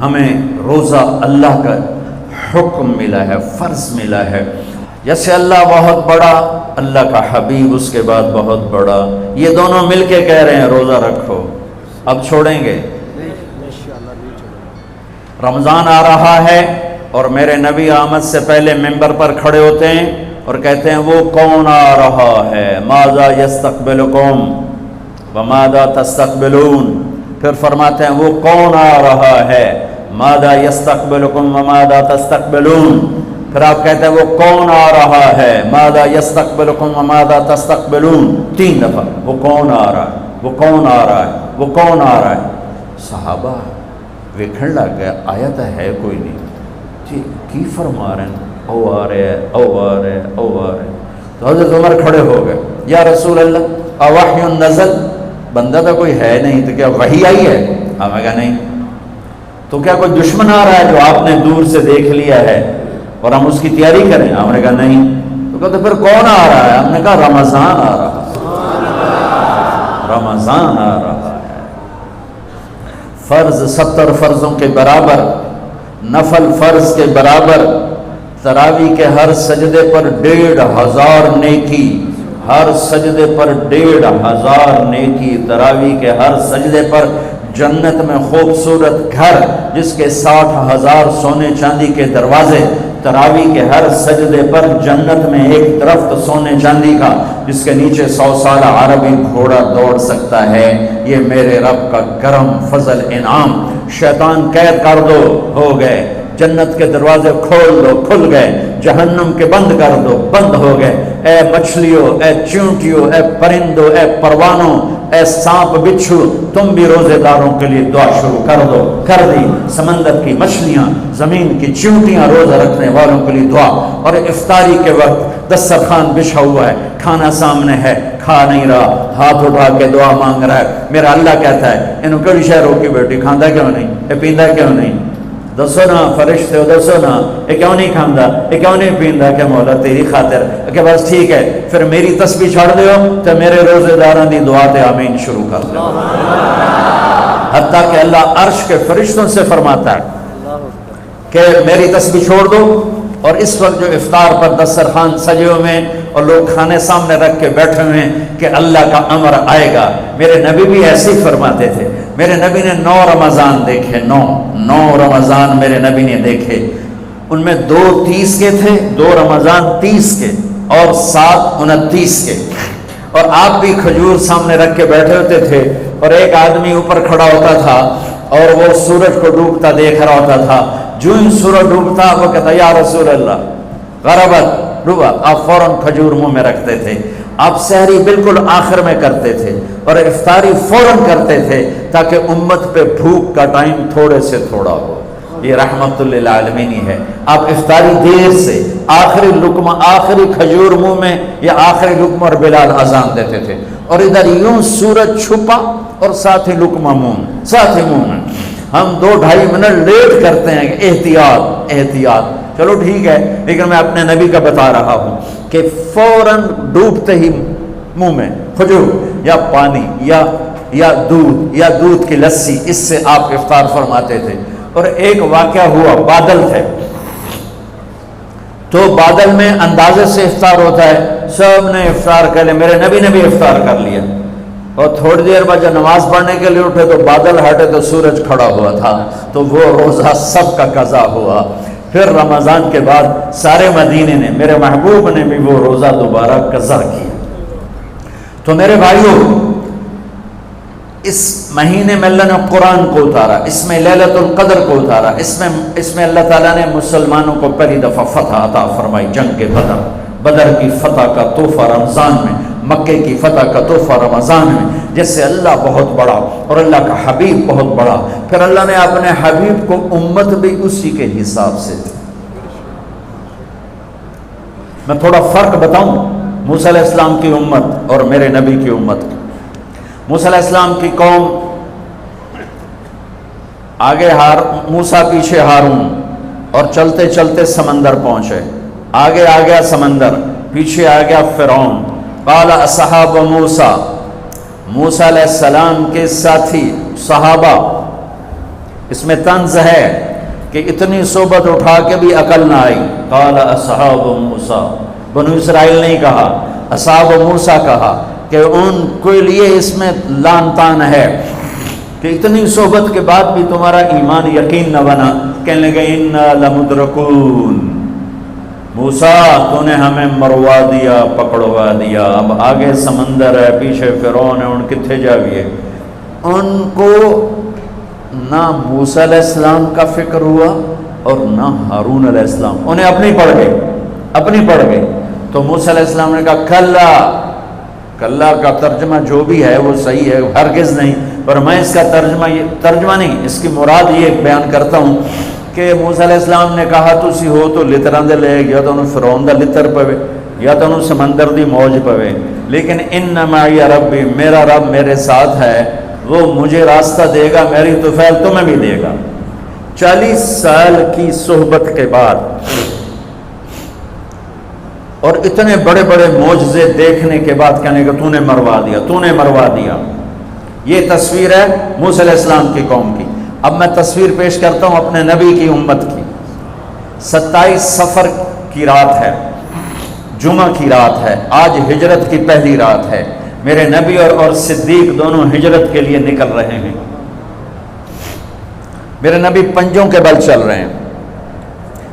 ہمیں روزہ اللہ کا حکم ملا ہے، فرض ملا ہے. جیسے اللہ بہت بڑا، اللہ کا حبیب اس کے بعد بہت بڑا، یہ دونوں مل کے کہہ رہے ہیں روزہ رکھو. اب چھوڑیں گے؟ رمضان آ رہا ہے اور میرے نبی آمد سے پہلے ممبر پر کھڑے ہوتے ہیں اور کہتے ہیں وہ کون آ رہا ہے، ماذا یستقبلکم وماذا تستقبلون. پھر فرماتے ہیں وہ کون آ رہا ہے، ماذا یستقبلکم وماذا تستقبلون. پھر آپ کہتے ہیں وہ کون آ رہا ہے، ماذا یستقبلکم وماذا تستقبلون. 3 دفعہ وہ کون آ رہا ہے، وہ کون آ رہا ہے، وہ کون آ رہا ہے. صحابہ ویکھن لگ گیا آیت ہے کوئی نہیں جی کی فرما رہے ہیں، او آ رہے ہیں، او آ رہے ہیں، او آ رہے ہیں. تو حضرت عمر کھڑے ہو گئے، یا رسول اللہ اوحی نزل، بندہ تو کوئی ہے نہیں تو کیا وحی آئی ہے؟ ہم نے کہا نہیں. تو کیا کوئی دشمن آ رہا ہے جو آپ نے دور سے دیکھ لیا ہے اور ہم اس کی تیاری کریں؟ ہم نے کہا نہیں. تو کہا تو پھر کون آ رہا ہے؟ ہم نے کہا رمضان آ رہا ہے، رمضان آ رہا ہے. فرض 70 فرضوں کے برابر، نفل فرض کے برابر. تراویح کے ہر سجدے پر 1500 نیکی، ہر سجدے پر 1500 نیکی. تراویح کے ہر سجدے پر جنت میں خوبصورت گھر جس کے 60,000 سونے چاندی کے دروازے. تراویح کے ہر سجدے پر جنت میں ایک درخت سونے چاندی کا جس کے نیچے 100 سالہ عربی گھوڑا دوڑ سکتا ہے. یہ میرے رب کا کرم فضل انعام. شیطان قید کر دو، ہو گئے. جنت کے دروازے کھول دو، کھل گئے. جہنم کے بند کر دو، بند ہو گئے. اے مچھلیوں، اے چونٹیوں، اے پرندوں، اے پروانوں، اے سانپ بچھو، تم بھی روزے داروں کے لیے دعا شروع کر دو. کر دی. سمندر کی مچھلیاں، زمین کی چونٹیاں، روزہ رکھنے والوں کے لیے دعا. اور افطاری کے وقت دسترخوان بچھا ہوا ہے، کھانا سامنے ہے، کھا نہیں رہا، ہاتھ اٹھا کے دعا مانگ رہا ہے. میرا اللہ کہتا ہے انہوں کڑی شہروں کی بیٹی کھاندہ کیوں نہیں، یہ پیندہ کیوں نہیں؟ دسو نا فرشتے ہو، دسو نا یہ کیوں نہیں کھاندہ، یہ کیوں نہیں پیندہ؟ کہ مولا تیری خاطر. کہ بس ٹھیک ہے پھر میری تسبیح چھوڑ دیو تو میرے روزے داران دی دعا تے آمین شروع کر دو. حتیٰ کہ اللہ عرش کے فرشتوں سے فرماتا ہے کہ میری تسبیح چھوڑ دو. اور اس وقت جو افطار پر دسترخوان سجے ہوئے ہیں اور لوگ کھانے سامنے رکھ کے بیٹھے ہوئے ہیں کہ اللہ کا امر آئے گا. میرے نبی بھی ایسے ہی فرماتے تھے. میرے نبی نے 9 رمضان دیکھے، 9 رمضان میرے نبی نے دیکھے. ان میں 2 30 کے تھے، 2 رمضان 30 کے اور 7 29 کے. اور آپ بھی کھجور سامنے رکھ کے بیٹھے ہوتے تھے اور ایک آدمی اوپر کھڑا ہوتا تھا اور وہ سورج کو ڈوبتا دیکھ رہا ہوتا تھا. جو ہی سورج ڈوبتا وہ کہتا یا رسول اللہ غربت ڈوبا. آپ فوراً کھجور منہ میں رکھتے تھے. آپ سحری بالکل آخر میں کرتے تھے اور افطاری فوراً کرتے تھے تاکہ امت پہ بھوک کا ٹائم تھوڑے سے تھوڑا ہو. یہ رحمت للعالمین ہے. آپ افطاری دیر سے، آخری لقمہ، آخری کھجور منہ میں یا آخری لقمہ اور بلال اذان دیتے تھے. اور ادھر یوں سورج چھپا اور ساتھ ہی لقمہ منہ، ساتھ ہی منہ میں. ہم 2-2.5 منٹ لیٹ کرتے ہیں کہ احتیاط احتیاط. چلو ٹھیک ہے، لیکن میں اپنے نبی کا بتا رہا ہوں کہ فوراً ڈوبتے ہی منہ میں کھجور یا پانی یا دودھ کی لسی، اس سے آپ افطار فرماتے تھے. اور ایک واقعہ ہوا، بادل تھے تو بادل میں اندازے سے افطار ہوتا ہے. سب نے افطار کر لیا، میرے نبی نے بھی افطار کر لیا. اور تھوڑی دیر بعد جب نماز پڑھنے کے لیے اٹھے تو بادل ہٹے تو سورج کھڑا ہوا تھا. تو وہ روزہ سب کا قضا ہوا. پھر رمضان کے بعد سارے مدینے نے، میرے محبوب نے بھی وہ روزہ دوبارہ قضا کیا. تو میرے بھائیوں، اس مہینے میں اللہ نے قرآن کو اتارا، اس میں لیلۃ القدر کو اتارا، اس میں اللہ تعالیٰ نے مسلمانوں کو پہلی دفعہ فتح عطا فرمائی. جنگ بدر کی فتح کا تحفہ رمضان میں، مکے کی فتح کا تحفہ رمضان میں. جیسے اللہ بہت بڑا اور اللہ کا حبیب بہت بڑا، پھر اللہ نے اپنے حبیب کو امت بھی اسی کے حساب سے دی. میں تھوڑا فرق بتاؤں موسیٰ علیہ السلام کی امت اور میرے نبی کی امت. موسیٰ علیہ السلام کی قوم آگے موسیٰ پیچھے ہارون، اور چلتے چلتے سمندر پہنچے. آگے آ گیا سمندر، پیچھے آ گیا فرعون. قال اصحاب موسیٰ، موسیٰ علیہ السلام کے ساتھی صحابہ اس میں طنز ہے کہ اتنی صحبت اٹھا کے بھی عقل نہ آئی. قال اصحاب موسیٰ، بنو اسرائیل نہیں کہا، اصحاب موسیٰ کہا، کہ ان کے لیے اس میں لان تان ہے کہ اتنی صحبت کے بعد بھی تمہارا ایمان یقین نہ بنا. کہنے لگے انا لمدرکون، موسیٰ تو نے ہمیں مروا دیا، پکڑوا دیا، اب آگے سمندر ہے، پیچھے فرعون ہے، ان کتنے جاویے. ان کو نہ موسیٰ علیہ السلام کا فکر ہوا اور نہ ہارون علیہ السلام، انہیں اپنی پڑ گئے. تو موسیٰ علیہ السلام نے کہا کلا. کلا کا ترجمہ جو بھی ہے وہ صحیح ہے، ہرگز نہیں، پر میں اس کا ترجمہ نہیں، اس کی مراد یہ بیان کرتا ہوں کہ موسیٰ علیہ السلام نے کہا تسی ہو تو لتراں دے لے، یا تو انہوں فرعون دا لتر پوے، یا تو انہوں سمندر دی موج پوے، لیکن ان معی ربی، میرا رب میرے ساتھ ہے، وہ مجھے راستہ دے گا، میری طفیل تمہیں بھی دے گا. 40 سال کی صحبت کے بعد اور اتنے بڑے بڑے معجزے دیکھنے کے بعد کہنے کہ تو نے مروا دیا. یہ تصویر ہے موسیٰ علیہ السلام کی قوم کی. اب میں تصویر پیش کرتا ہوں اپنے نبی کی امت کی. 27 صفر کی رات ہے، جمعہ کی رات ہے، آج ہجرت کی پہلی رات ہے. میرے نبی اور صدیق دونوں ہجرت کے لیے نکل رہے ہیں. میرے نبی پنجوں کے بل چل رہے ہیں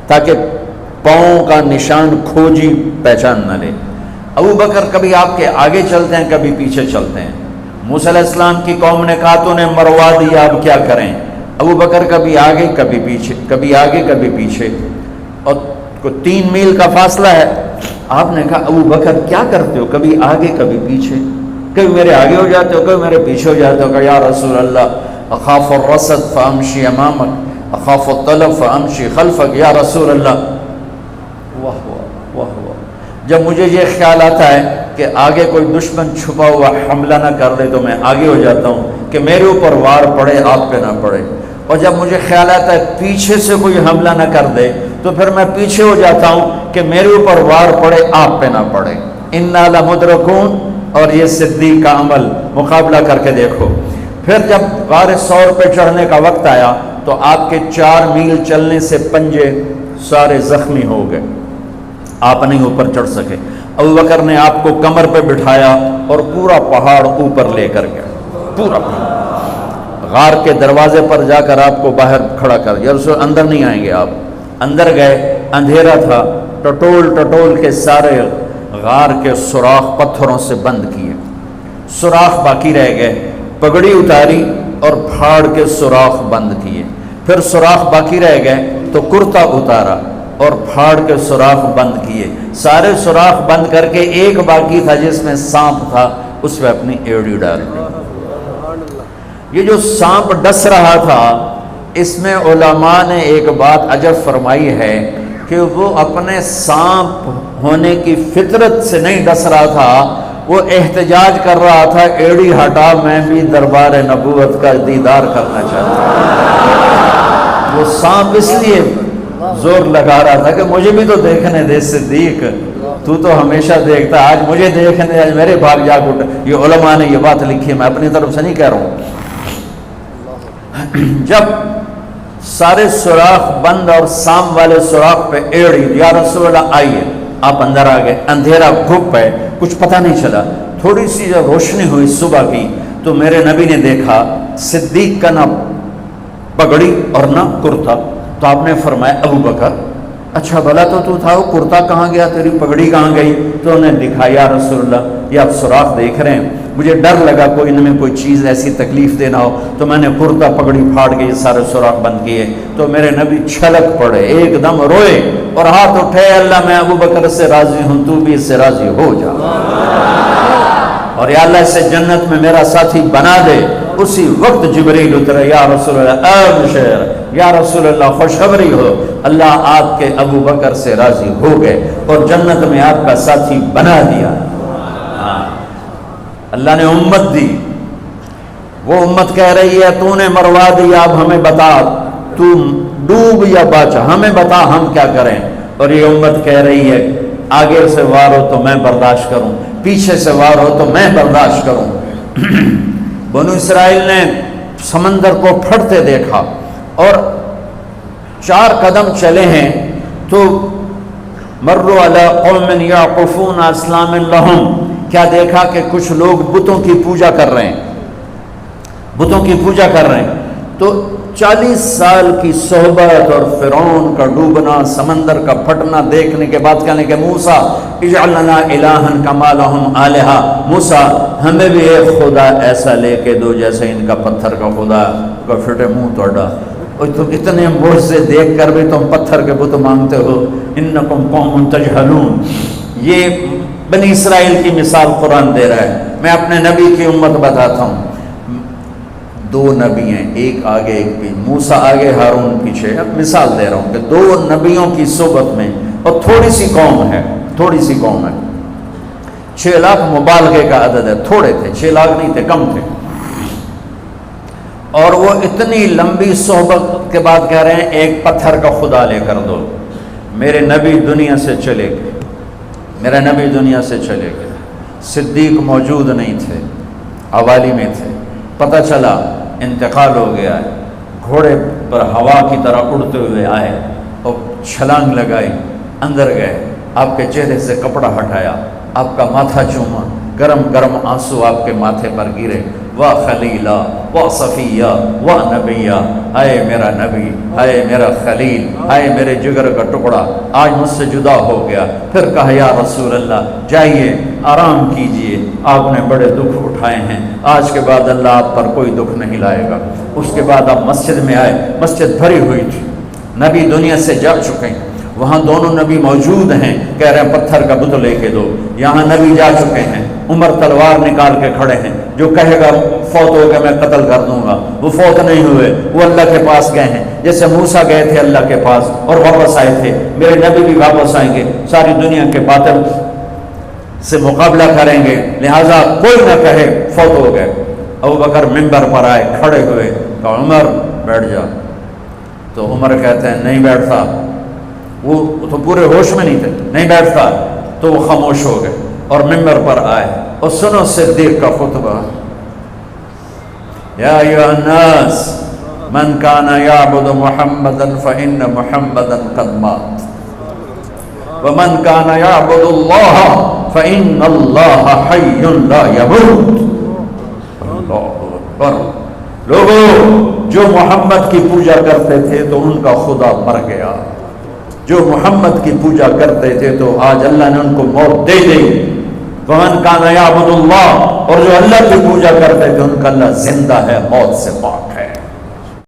تاکہ پاؤں کا نشان کھوجی پہچان نہ لے. ابو بکر کبھی آپ کے آگے چلتے ہیں، کبھی پیچھے چلتے ہیں. موسیٰ علیہ السلام کی قوم نے کہا تو نے مروا دیا، اب کیا کریں. ابو بکر کبھی آگے کبھی پیچھے، کبھی آگے کبھی پیچھے، اور 3 میل کا فاصلہ ہے. آپ نے کہا ابو بکر کیا کرتے ہو، کبھی آگے کبھی پیچھے، کبھی میرے آگے ہو جاتے ہو، کبھی میرے پیچھے ہو جاتے ہو. کہ یا رسول اللہ اخاف الرصد فامشی امامک اخاف الطلب فامشی خلفک. یا رسول اللہ، واہ واہ واہ واہ، جب مجھے یہ خیال آتا ہے کہ آگے کوئی دشمن چھپا ہوا حملہ نہ کر دے تو میں آگے ہو جاتا ہوں کہ میرے اوپر وار پڑے، آپ پہ نہ پڑے. اور جب مجھے خیال آتا ہے پیچھے سے کوئی حملہ نہ کر دے تو پھر میں پیچھے ہو جاتا ہوں کہ میرے اوپر وار پڑے، آپ پہ نہ پڑے. انا لمدرکون. اور یہ صدیق کا عمل مقابلہ کر کے دیکھو. پھر جب غار ثور پہ چڑھنے کا وقت آیا تو آپ کے 4 میل چلنے سے پنجے سارے زخمی ہو گئے، آپ نہیں اوپر چڑھ سکے. ابو بکر نے آپ کو کمر پہ بٹھایا اور پورا پہاڑ اوپر لے کر گیا. پورا غار کے دروازے پر جا کر آپ کو باہر کھڑا کر دیا. رسول اندر نہیں آئیں گے. آپ اندر گئے، اندھیرا تھا، ٹٹول کے سارے غار کے سوراخ پتھروں سے بند کیے، سوراخ باقی رہ گئے. پگڑی اتاری اور پھاڑ کے سوراخ بند کیے. پھر سوراخ باقی رہ گئے تو کرتا اتارا اور پھاڑ کے سوراخ بند کیے. سارے سوراخ بند کر کے ایک باقی تھا جس میں سانپ تھا، اس میں اپنی ایڑی ڈال دی. یہ جو سانپ ڈس رہا تھا، اس میں علماء نے ایک بات عجب فرمائی ہے کہ وہ اپنے سانپ ہونے کی فطرت سے نہیں ڈس رہا تھا، وہ احتجاج کر رہا تھا ایڑی ہٹا، میں بھی دربار نبوت کا دیدار کرنا چاہتا ہوں. وہ سانپ اس لیے زور لگا رہا تھا کہ مجھے بھی تو دیکھنے دے صدیق، تو ہمیشہ دیکھتا، آج مجھے دیکھنے، آج میرے بھاگ جاگ اٹھ. یہ علماء نے یہ بات لکھی، میں اپنی طرف سے نہیں کہہ رہا ہوں. جب سارے سوراخ بند اور سام والے سوراخ پہ ایڑی، یا رسول اللہ آئیے. آپ اندر آ گئے. اندھیرا گھپ ہے، کچھ پتہ نہیں چلا. تھوڑی سی جب روشنی ہوئی صبح کی تو میرے نبی نے دیکھا صدیق کا نہ پگڑی اور نہ کرتا. تو آپ نے فرمایا ابو بکر اچھا بھلا تو تھا، وہ کرتا کہاں گیا، تیری پگڑی کہاں گئی؟ تو انہیں دکھایا یا رسول اللہ یہ آپ سوراخ دیکھ رہے ہیں، مجھے ڈر لگا کوئی ان میں کوئی چیز ایسی تکلیف دینا ہو، تو میں نے کرتا پگڑی پھاڑ کے یہ سارے سوراخ بند کیے. تو میرے نبی چھلک پڑے، ایک دم روئے اور ہاتھ اٹھے، اللہ میں ابو بکر سے راضی ہوں، تو بھی اس سے راضی ہو جا، اور یا اللہ اسے جنت میں میرا ساتھی بنا دے. اسی وقت جبریل اترے، یا رسول اللہ ابشر، یا رسول اللہ خوشخبری ہو، اللہ آپ کے ابو بکر سے راضی ہو گئے اور جنت میں آپ کا ساتھی بنا دیا. اللہ نے امت دی، وہ امت کہہ رہی ہے تو نے مروا دیا، اب ہمیں بتا تو ڈوب یا بچا، ہمیں بتا ہم کیا کریں. اور یہ امت کہہ رہی ہے آگے سے وار ہو تو میں برداشت کروں، پیچھے سے وار ہو تو میں برداشت کروں. بنو اسرائیل نے سمندر کو پھٹتے دیکھا، اور 4 قدم چلے ہیں تو مروا علی قوم یعقفون اصنام لہم، کیا دیکھا کہ کچھ لوگ بتوں کی پوجا کر رہے ہیں، بتوں کی پوجا کر رہے ہیں۔ تو 40 سال کی صحبت اور فرعون کا ڈوبنا، سمندر کا پھٹنا دیکھنے کے بعد کہنے کہ موسیٰ اجعل لنا الہا کما لہم آلہہ، موسیٰ ہمیں بھی ایک خدا ایسا لے کے دو جیسے ان کا پتھر کا خدا کا پھٹے منہ توڑا، اور تم اتنے معجزے دیکھ کر بھی تم پتھر کے بت مانگتے ہو، انکم قوم تجہلون۔ یہ بنی اسرائیل کی مثال قرآن دے رہا ہے۔ میں اپنے نبی کی امت بتاتا ہوں، 2 نبی ہیں، ایک آگے ایک بھی، موسیٰ آگے ہارون پیچھے۔ اب مثال دے رہا ہوں کہ 2 نبیوں کی صحبت میں، اور تھوڑی سی قوم ہے، تھوڑی سی قوم ہے، 6 لاکھ مبالغے کا عدد ہے، تھوڑے تھے، 6 لاکھ نہیں تھے، کم تھے، اور وہ اتنی لمبی صحبت کے بعد کہہ رہے ہیں ایک پتھر کا خدا لے کر دو۔ میرے نبی دنیا سے چلے گئے، میرا نبی دنیا سے چلے گئے، صدیق موجود نہیں تھے، حوالی میں تھے، پتہ چلا انتقال ہو گیا ہے، گھوڑے پر ہوا کی طرح اڑتے ہوئے آئے اور چھلانگ لگائی، اندر گئے، آپ کے چہرے سے کپڑا ہٹایا، آپ کا ماتھا چوما، گرم گرم آنسو آپ کے ماتھے پر گرے، واہ خلیلہ واہ صفیہ واہ نبیہ، اے میرا نبی، اے میرا خلیل، اے میرے جگر کا ٹکڑا، آج مجھ سے جدا ہو گیا۔ پھر کہا یا رسول اللہ جائیے آرام کیجئے، آپ نے بڑے دکھ اٹھائے ہیں، آج کے بعد اللہ آپ پر کوئی دکھ نہیں لائے گا۔ اس کے بعد آپ مسجد میں آئے، مسجد بھری ہوئی تھی، نبی دنیا سے جا چکے ہیں، وہاں دونوں نبی موجود ہیں، کہہ رہے ہیں پتھر کا بت لے کے دو، یہاں نبی جا چکے ہیں، عمر تلوار نکال کے کھڑے ہیں، جو کہے گا فوت ہو گیا میں قتل کر دوں گا، وہ فوت نہیں ہوئے، وہ اللہ کے پاس گئے ہیں، جیسے موسیٰ گئے تھے اللہ کے پاس اور واپس آئے تھے، میرے نبی بھی واپس آئیں گے، ساری دنیا کے باطل سے مقابلہ کریں گے، لہٰذا کوئی نہ کہے فوت ہو گئے۔ ابوبکر منبر پر آئے، کھڑے ہوئے، کہا عمر بیٹھ جا، تو عمر کہتے ہیں نہیں بیٹھتا، وہ تو پورے ہوش میں نہیں تھے، نہیں بیٹھتا، تو وہ خاموش ہو گئے اور منبر پر آئے، اور سنو صدیق کا خطبہ، یا ایھا الناس من کان یعبد محمدا فإن محمدا قد مات ومن کان یعبد اللہ فإن اللہ حی لا یموت۔ اللہ اکبر۔ لوگوں جو محمد کی پوجا کرتے تھے تو ان کا خدا مر گیا، جو محمد کی پوجا کرتے تھے تو آج اللہ نے ان کو موت دے دی۔ ومن کان یعبد اللہ، اور جو اللہ کی پوجا کرتے تھے ان کا اللہ زندہ ہے، موت سے پاک۔